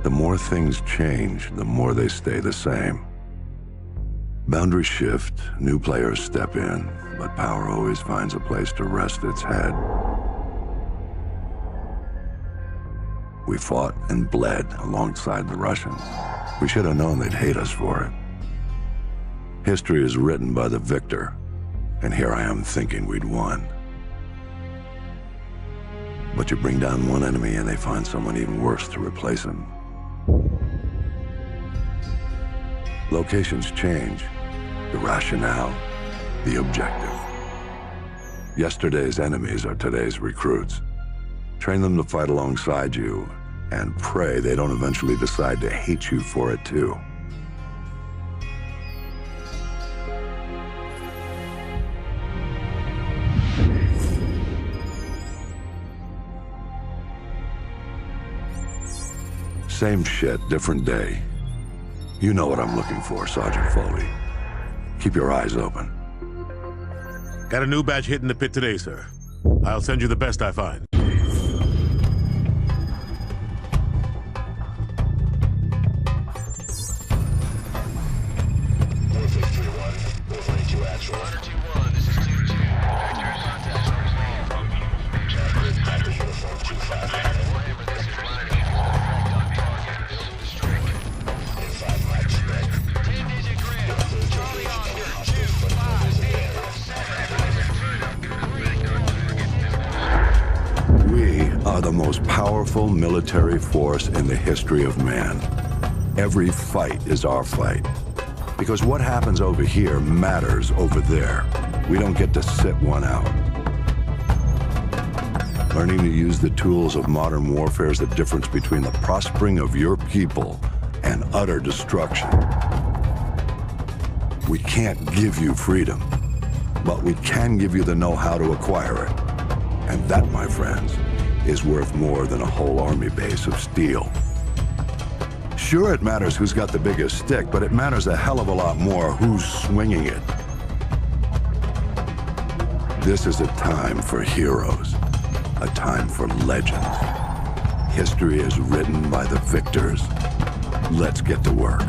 the more things change, the more they stay the same. Boundaries shift, new players step in, but power always finds a place to rest its head. We fought and bled alongside the Russians. We should have known they'd hate us for it. History is written by the victor, and here I am thinking we'd won. But you bring down one enemy and they find someone even worse to replace him. Locations change, the rationale, the objective. Yesterday's enemies are today's recruits. Train them to fight alongside you, and pray they don't eventually decide to hate you for it too. Same shit, different day. You know what I'm looking for, Sergeant Foley. Keep your eyes open. Got a new batch hitting the pit today, sir. I'll send you the best I find. The most powerful military force in the history of man. Every fight is our fight. Because what happens over here matters over there. We don't get to sit one out. Learning to use the tools of modern warfare is the difference between the prospering of your people and utter destruction. We can't give you freedom, but we can give you the know-how to acquire it. And that, my friends, is worth more than a whole army base of steel. Sure, it matters who's got the biggest stick, but it matters a hell of a lot more who's swinging it. This is a time for heroes, a time for legends. History is written by the victors. Let's get to work.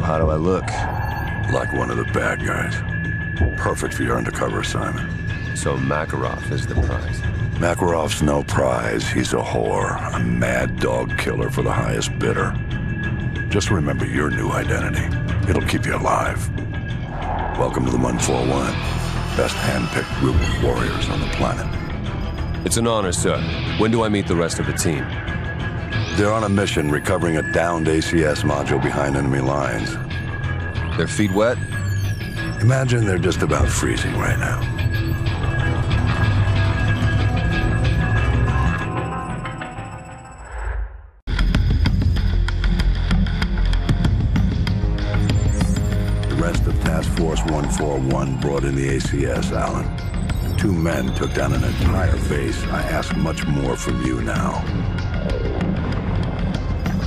How do I look? Like one of the bad guys. Perfect for your undercover assignment. So Makarov is the prize. Makarov's no prize. He's a whore, a mad dog killer for the highest bidder. Just remember your new identity. It'll keep you alive. Welcome to the 141. Best hand-picked group of warriors on the planet. It's an honor, sir. When do I meet the rest of the team? They're on a mission recovering a downed ACS module behind enemy lines. Their feet wet? Imagine they're just about freezing right now. The rest of Task Force 141 brought in the ACS, Alan. 2 men took down an entire base. I ask much more from you now.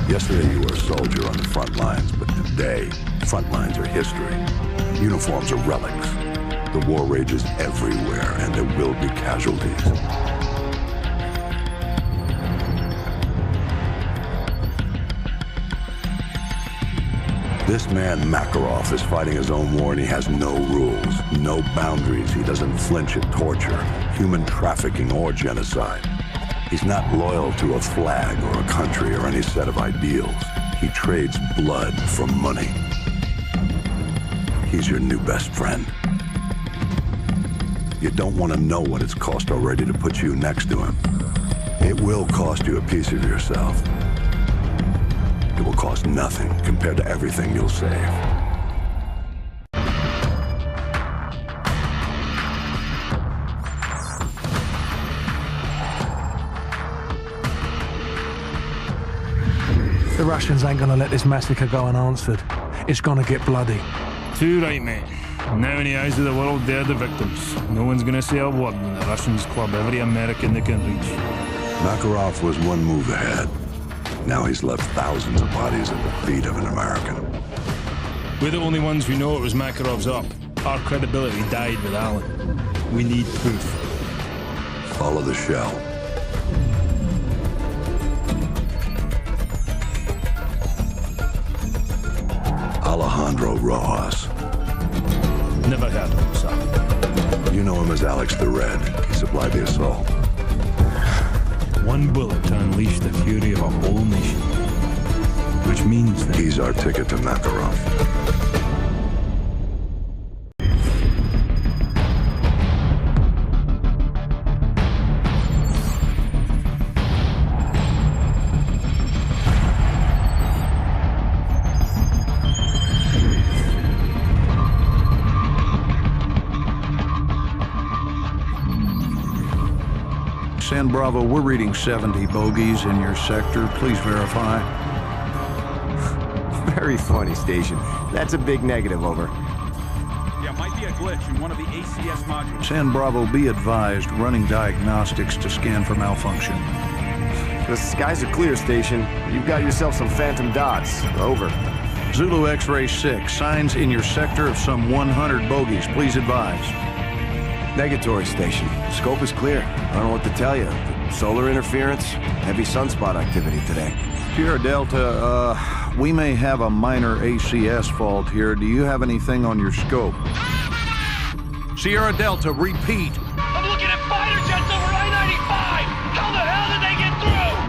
Yesterday you were a soldier on the front lines, but today, front lines are history. Uniforms are relics. The war rages everywhere, and there will be casualties. This man, Makarov, is fighting his own war, and he has no rules, no boundaries. He doesn't flinch at torture, human trafficking, or genocide. He's not loyal to a flag or a country or any set of ideals. He trades blood for money. He's your new best friend. You don't want to know what it's cost already to put you next to him. It will cost you a piece of yourself. It will cost nothing compared to everything you'll save. The Russians ain't gonna let this massacre go unanswered. It's gonna get bloody. Too right, mate. Now in the eyes of the world, they're the victims. No one's gonna say a word when the Russians club every American they can reach. Makarov was one move ahead. Now he's left thousands of bodies at the feet of an American. We're the only ones who know it was Makarov's up. Our credibility died with Allen. We need proof. Follow the shell. Alejandro Rojas. Never heard of him, sir. You know him as Alex the Red. He supplied the assault. One bullet to unleash the fury of a whole nation. Which means that He's our ticket to Makarov. San Bravo, we're reading 70 bogeys in your sector. Please verify. Very funny, Station. That's a big negative, over. Yeah, might be a glitch in one of the ACS modules. San Bravo, be advised, running diagnostics to scan for malfunction. The skies are clear, Station. You've got yourself some phantom dots. Over. Zulu X-Ray 6, signs in your sector of some 100 bogeys. Please advise. Negatory, Station. Scope is clear. I don't know what to tell you. Solar interference, heavy sunspot activity today. Sierra Delta, we may have a minor ACS fault here. Do you have anything on your scope? Sierra Delta, repeat. I'm looking at fighter jets over I-95! How the hell did they get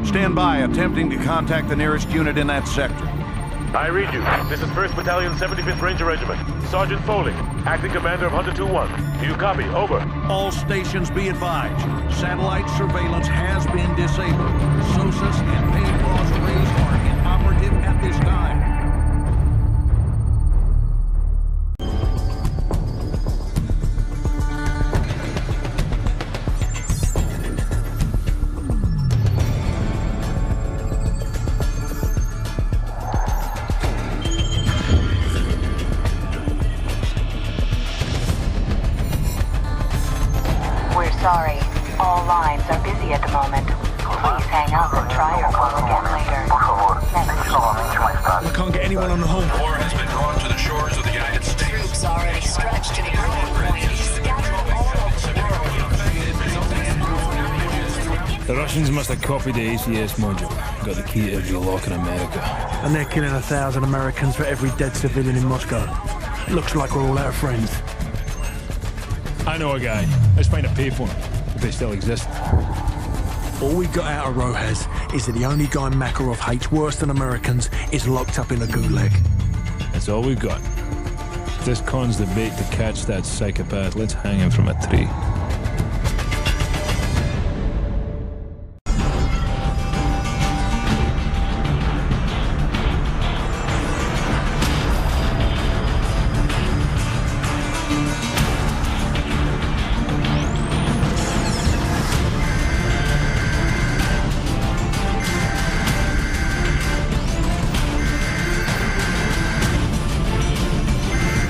through? Stand by, attempting to contact the nearest unit in that sector. I read you. This is 1st Battalion, 75th Ranger Regiment. Sergeant Foley, acting commander of Hunter 2-1. Do you copy? Over. All stations be advised. Satellite surveillance has been disabled. SOSUS and paid boss rays are inoperative at this time. Sorry, all lines are busy at the moment. Please hang up and try your call again later. I can't get anyone on the home. War has been brought to the shores of the United States. Troops already stretched to the growing point, scattered all over the world. the Russians must have copied the ACS module. Got the key to every lock in America. And they're killing 1,000 Americans for every dead civilian in Moscow. Looks like we're all out of friends. I know a guy. Let's find a payphone, if they still exist. All we got out of Rojas is that the only guy Makarov hates worse than Americans is locked up in a gulag. That's all we've got. If this con's the bait to catch that psychopath, let's hang him from a tree.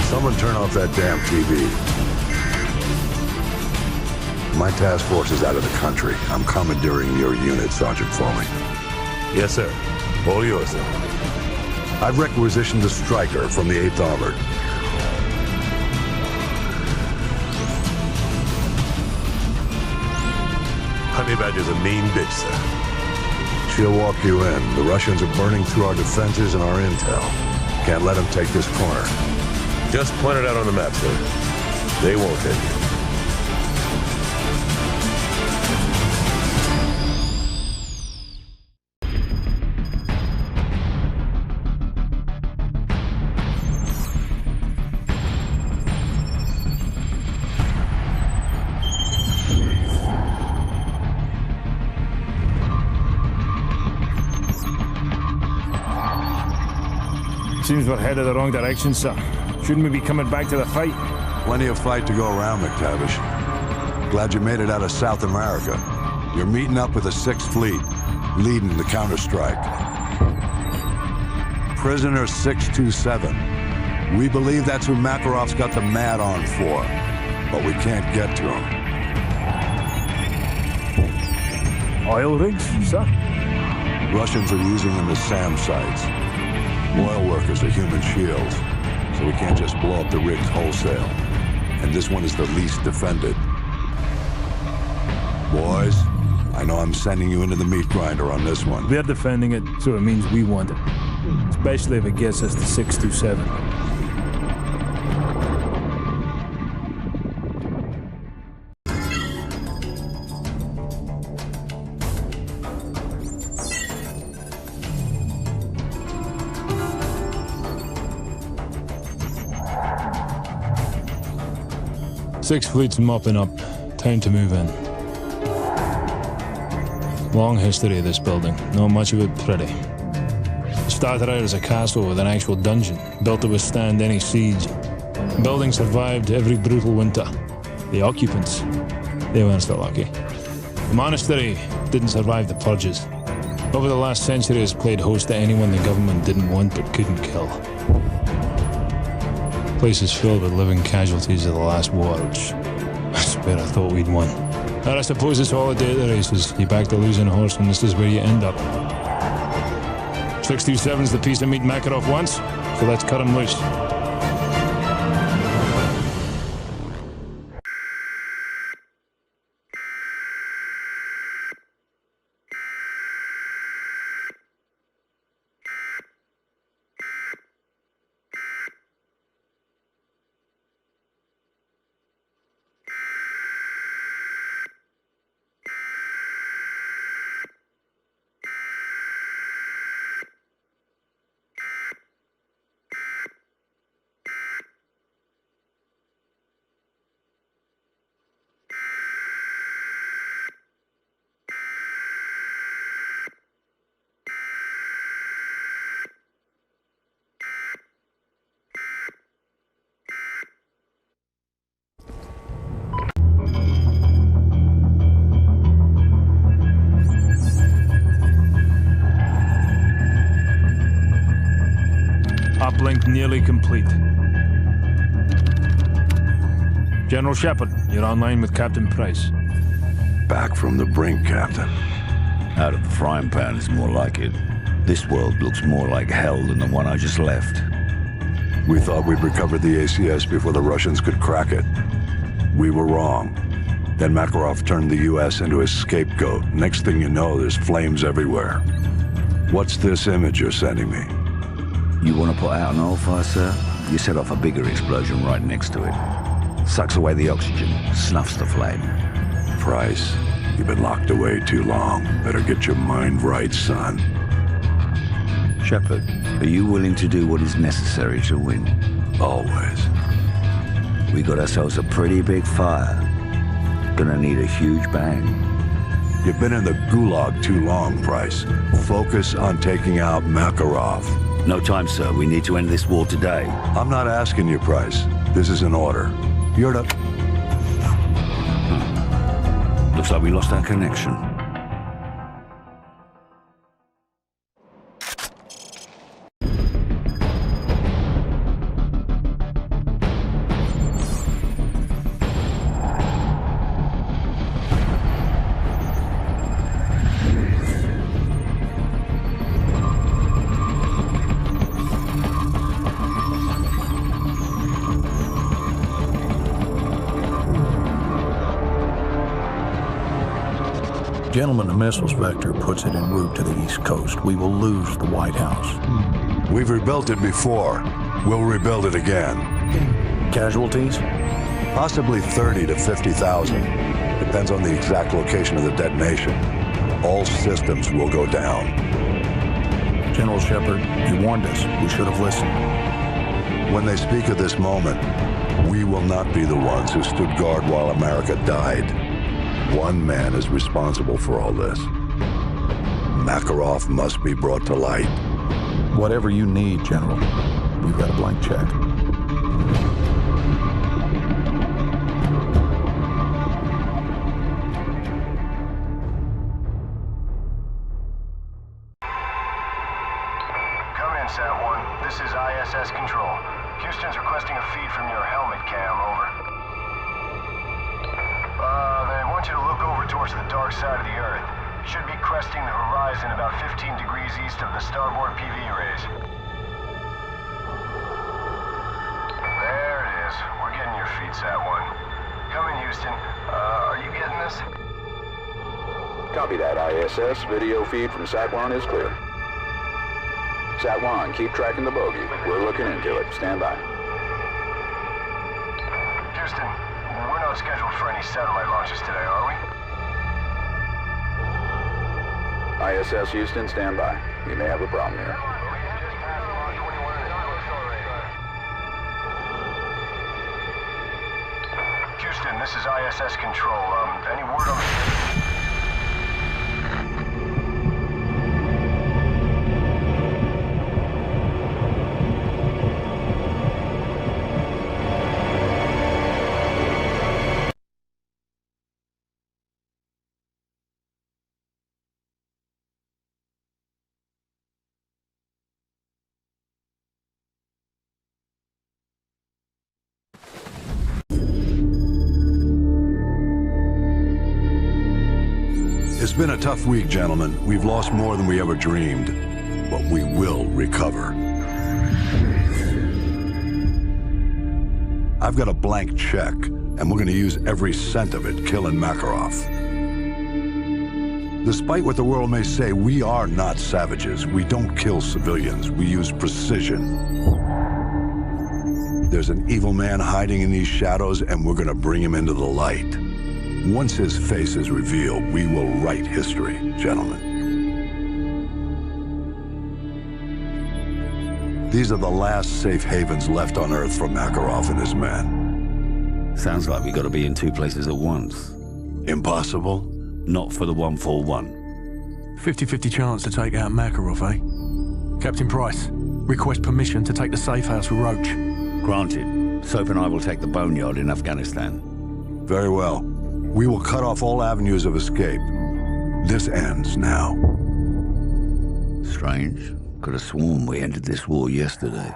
Someone turn off that damn TV. My task force is out of the country. I'm commandeering your unit, Sergeant Foley. Yes, sir. All yours, sir. I've requisitioned a striker from the 8th Armored. Honey Badger's a mean bitch, sir. She'll walk you in. The Russians are burning through our defenses and our intel. Can't let them take this corner. Just point it out on the map, sir. They won't hit you. Seems we're headed the wrong direction, sir. Shouldn't we be coming back to the fight? Plenty of fight to go around, McTavish. Glad you made it out of South America. You're meeting up with the 6th Fleet, leading the counterstrike. Prisoner 627. We believe that's who Makarov's got the mad on for, but we can't get to him. Oil rigs, sir? Russians are using them as SAM sites. Oil workers are human shields, so we can't just blow up the rigs wholesale. And this one is the least defended. Boys, I know I'm sending you into the meat grinder on this one. We're defending it, so it means we want it. Especially if it gets us to 627. Six fleets mopping up. Time to move in. Long history of this building. Not much of it pretty. It started out as a castle with an actual dungeon, built to withstand any siege. The building survived every brutal winter. The occupants, they weren't so lucky. The monastery didn't survive the purges. Over the last century, it's played host to anyone the government didn't want but couldn't kill. The place is filled with living casualties of the last war, which I swear I thought we'd won. But I suppose it's all a day of the races. You back the losing horse and this is where you end up. 627's the piece of meat Makarov wants, so let's cut him loose. Uplink nearly complete. General Shepard, you're online with Captain Price. Back from the brink, Captain. Out of the frying pan is more like it. This world looks more like hell than the one I just left. We thought we'd recovered the ACS before the Russians could crack it. We were wrong. Then Makarov turned the US into his scapegoat. Next thing you know, there's flames everywhere. What's this image you're sending me? You want to put out an oil fire, sir? You set off a bigger explosion right next to it. Sucks away the oxygen, snuffs the flame. Price, you've been locked away too long. Better get your mind right, son. Shepard, are you willing to do what is necessary to win? Always. We got ourselves a pretty big fire. Gonna need a huge bang. You've been in the gulag too long, Price. Focus on taking out Makarov. No time, sir. We need to end this war today. I'm not asking you, Price. This is an order. You're to... Looks like we lost our connection. Gentlemen, the missiles vector puts it en route to the East Coast. We will lose the White House. We've rebuilt it before. We'll rebuild it again. Casualties? Possibly 30 to 50,000. Depends on the exact location of the detonation. All systems will go down. General Shepard, you warned us. We should have listened. When they speak of this moment, we will not be the ones who stood guard while America died. One man is responsible for all this. Makarov must be brought to light. Whatever you need, General. We've got a blank check. Come in, Sat-1. This is ISS Control. Houston's requesting a feed from your helmet cam, over. They want you to look over towards the dark side of the Earth. Should be cresting the horizon about 15 degrees east of the starboard PV rays. There it is. We're getting your feed, Sat-1. Come in, Houston. Are you getting this? Copy that, ISS. Video feed from Sat-1 is clear. Sat-1, keep tracking the bogey. We're looking into it. Stand by. Houston, we're not scheduled for any satellite launches today, are we? ISS Houston, stand by. We may have a problem here. Houston, this is ISS Control. Any word on the... It's been a tough week, gentlemen. We've lost more than we ever dreamed, but we will recover. I've got a blank check, and we're going to use every cent of it killing Makarov. Despite what the world may say, we are not savages. We don't kill civilians. We use precision. There's an evil man hiding in these shadows, and we're going to bring him into the light. Once his face is revealed, we will write history, gentlemen. These are the last safe havens left on Earth for Makarov and his men. Sounds like we got to be in two places at once. Impossible? Not for the 141. 50-50 chance to take out Makarov, eh? Captain Price, request permission to take the safe house with Roach. Granted. Soap and I will take the boneyard in Afghanistan. Very well. We will cut off all avenues of escape. This ends now. Strange. Could have sworn we ended this war yesterday.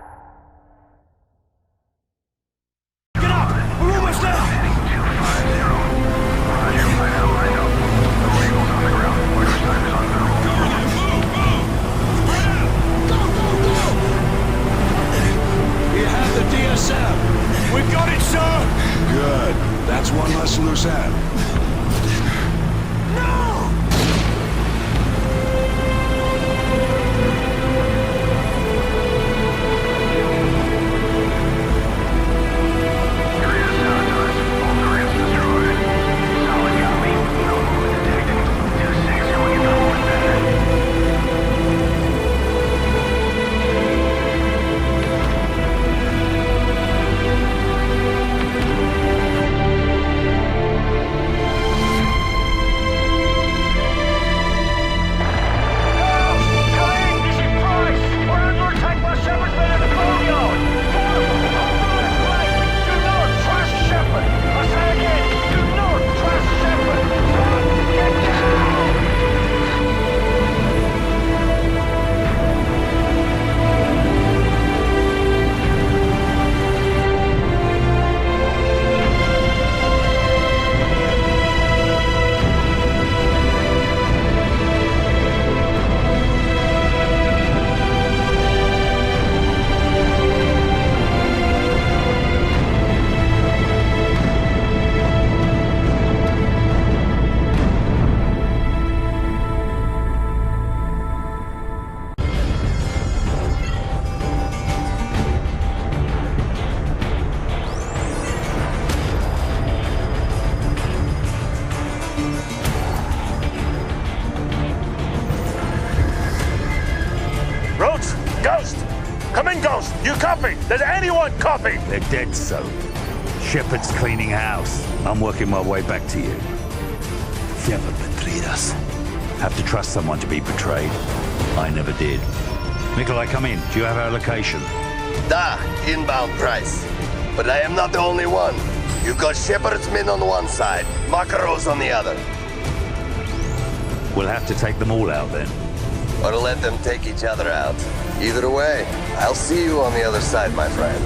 Get up! We're almost there! You have the DSM. We got it, sir! Good. That's one less loose end. No! Come in, Ghost. You copy? Does anyone copy? They're dead, so. Shepard's cleaning house. I'm working my way back to you. Shepard betrayed us. Have to trust someone to be betrayed. I never did. Nikolai, come in. Do you have our location? Da, inbound, Price. But I am not the only one. You've got Shepard's men on one side, Makarov's on the other. We'll have to take them all out then. Or let them take each other out. Either way, I'll see you on the other side, my friend.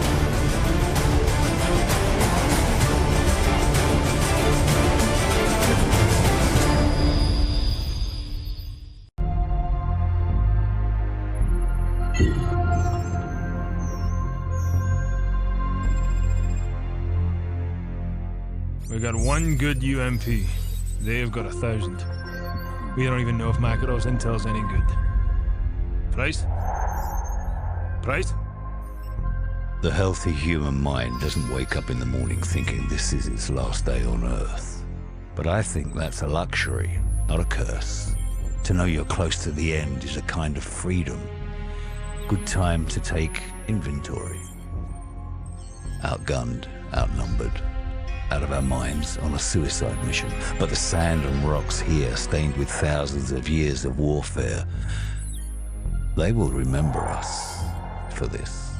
We got one good UMP. They have got 1,000. We don't even know if Makarov's intel's any good. Price? Price? The healthy human mind doesn't wake up in the morning thinking this is its last day on Earth. But I think that's a luxury, not a curse. To know you're close to the end is a kind of freedom. Good time to take inventory. Outgunned, outnumbered, out of our minds on a suicide mission. But the sand and rocks here, stained with thousands of years of warfare, they will remember us for this.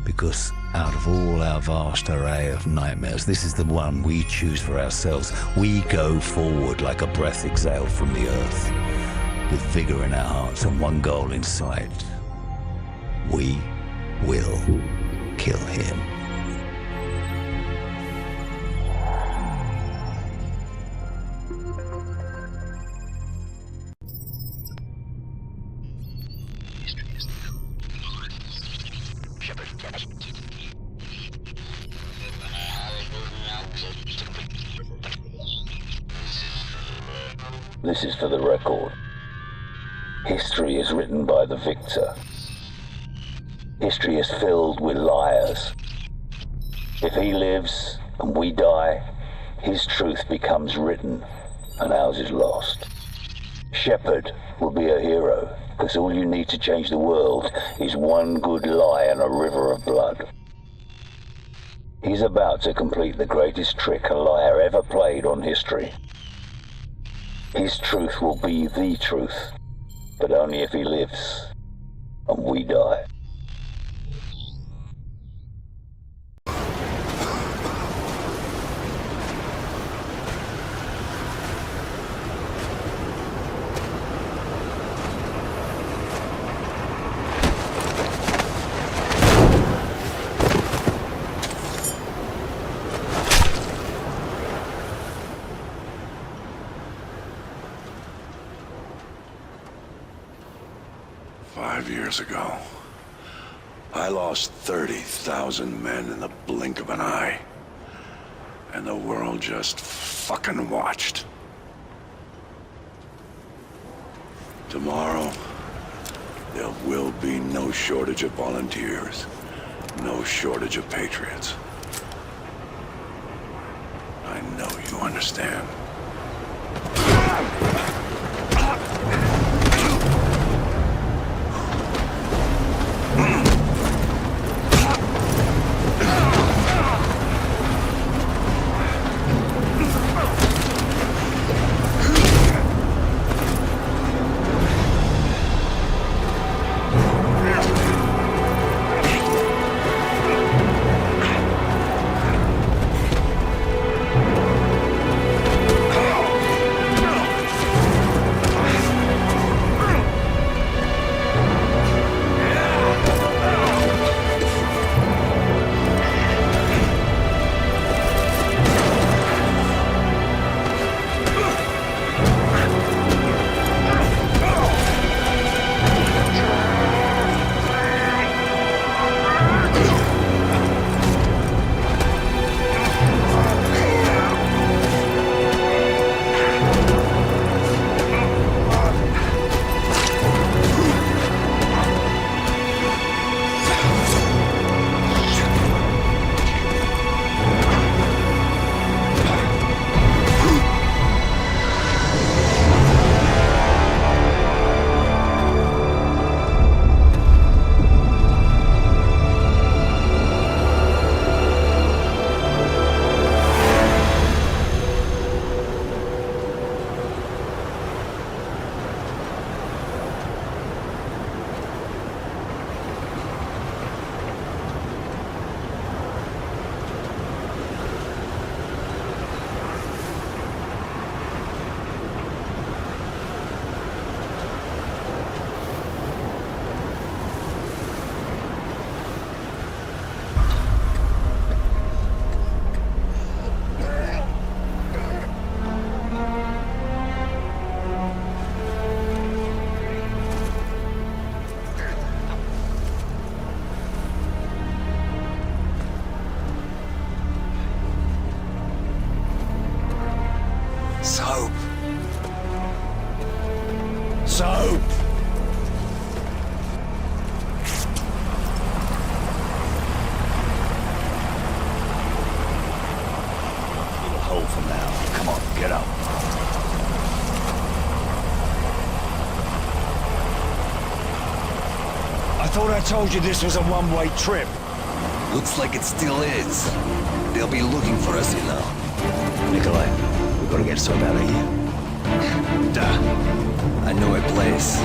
Because out of all our vast array of nightmares, this is the one we choose for ourselves. We go forward like a breath exhaled from the earth, with vigor in our hearts and one goal in sight. We will kill him. This is for the record. History is written by the victor. History is filled with liars. If he lives and we die, his truth becomes written and ours is lost. Shepard will be a hero, because all you need to change the world is one good lie and a river of blood. He's about to complete the greatest trick a liar ever played on history. His truth will be the truth, but only if he lives and we die. Years ago, I lost 30,000 men in the blink of an eye, and the world just fucking watched. Tomorrow, there will be no shortage of volunteers, no shortage of patriots. I know you understand. thought I told you this was a one-way trip. Looks like it still is. They'll be looking for us, you know. Nikolai, we gotta get Sod out of here. Duh. I know a place.